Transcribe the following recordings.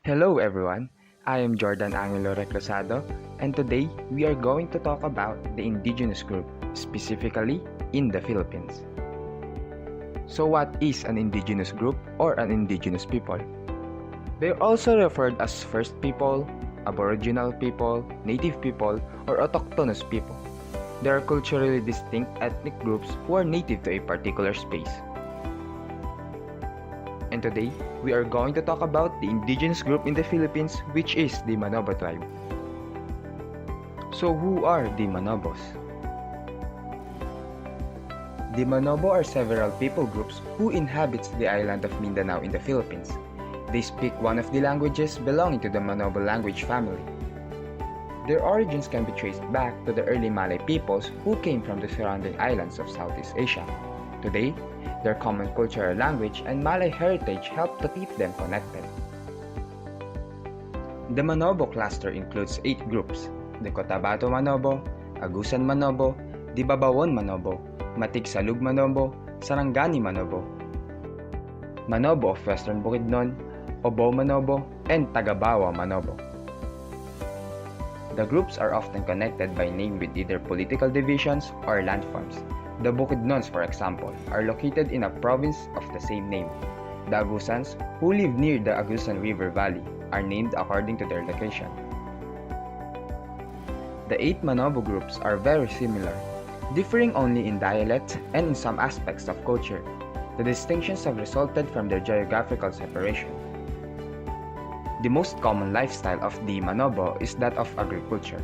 Hello everyone, I am Jordan Angelo Reclosado, and today we are going to talk about the indigenous group, specifically in the Philippines. So what is an indigenous group or an indigenous people? They are also referred as First People, Aboriginal people, Native people, or Autochthonous people. They are culturally distinct ethnic groups who are native to a particular space. And today, we are going to talk about the indigenous group in the Philippines, which is the Manobo tribe. So who are the Manobos? The Manobo are several people groups who inhabits the island of Mindanao in the Philippines. They speak one of the languages belonging to the Manobo language family. Their origins can be traced back to the early Malay peoples who came from the surrounding islands of Southeast Asia. Today, their common cultural language and Malay heritage help to keep them connected. The Manobo cluster includes 8 groups: the Cotabato Manobo, Agusan Manobo, Dibabawon Manobo, Matigsalug Manobo, Sarangani Manobo, Manobo of Western Bukidnon, Obo Manobo, and Tagabawa Manobo. The groups are often connected by name with either political divisions or landforms. The Bukidnons, for example, are located in a province of the same name. The Agusans, who live near the Agusan River Valley, are named according to their location. The 8 Manobo groups are very similar, differing only in dialect and in some aspects of culture. The distinctions have resulted from their geographical separation. The most common lifestyle of the Manobo is that of agriculture.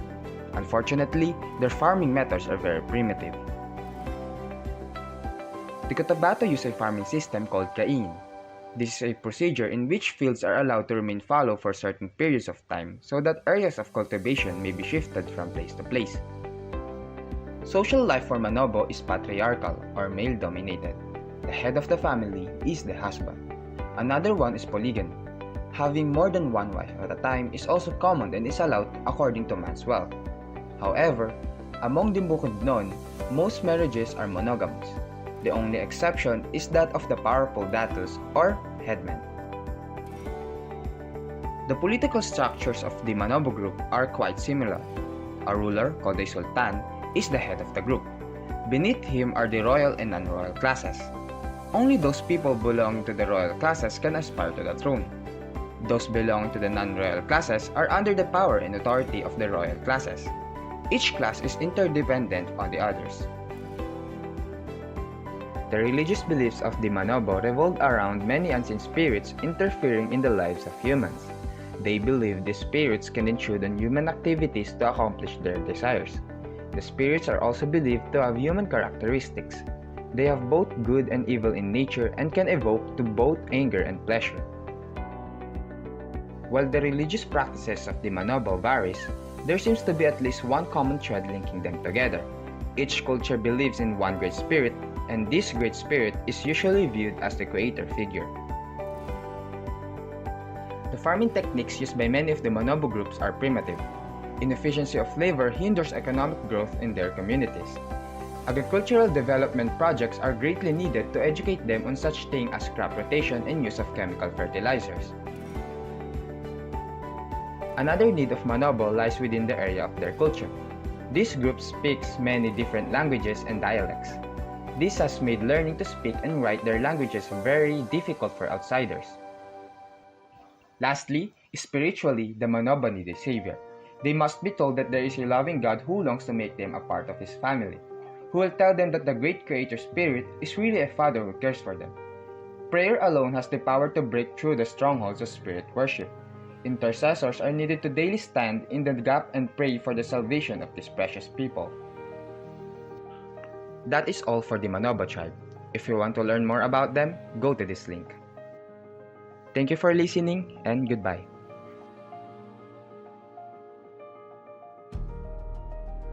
Unfortunately, their farming methods are very primitive. The Cotabato use a farming system called kaingin. This is a procedure in which fields are allowed to remain fallow for certain periods of time so that areas of cultivation may be shifted from place to place. Social life for Manobo is patriarchal or male-dominated. The head of the family is the husband. Another one is polygamy. Having more than one wife at a time is also common and is allowed according to man's wealth. However, among the Bukidnon, most marriages are monogamous. The only exception is that of the powerful datus or headmen. The political structures of the Manobo group are quite similar. A ruler, called a sultan, is the head of the group. Beneath him are the royal and non-royal classes. Only those people belonging to the royal classes can aspire to the throne. Those belonging to the non-royal classes are under the power and authority of the royal classes. Each class is interdependent on the others. The religious beliefs of the Manobo revolve around many unseen spirits interfering in the lives of humans. They believe these spirits can intrude on human activities to accomplish their desires. The spirits are also believed to have human characteristics. They have both good and evil in nature and can evoke to both anger and pleasure. While the religious practices of the Manobo varies, there seems to be at least one common thread linking them together. Each culture believes in one great spirit, and this great spirit is usually viewed as the creator figure. The farming techniques used by many of the Manobo groups are primitive. Inefficiency of labor hinders economic growth in their communities. Agricultural development projects are greatly needed to educate them on such things as crop rotation and use of chemical fertilizers. Another need of Manobo lies within the area of their culture. This group speaks many different languages and dialects. This has made learning to speak and write their languages very difficult for outsiders. Lastly, spiritually, the Manobo need a savior. They must be told that there is a loving God who longs to make them a part of his family, who will tell them that the great creator spirit is really a father who cares for them. Prayer alone has the power to break through the strongholds of spirit worship. Intercessors are needed to daily stand in the gap and pray for the salvation of these precious people. That is all for the Manobo tribe. If you want to learn more about them, go to this link. Thank you for listening and goodbye.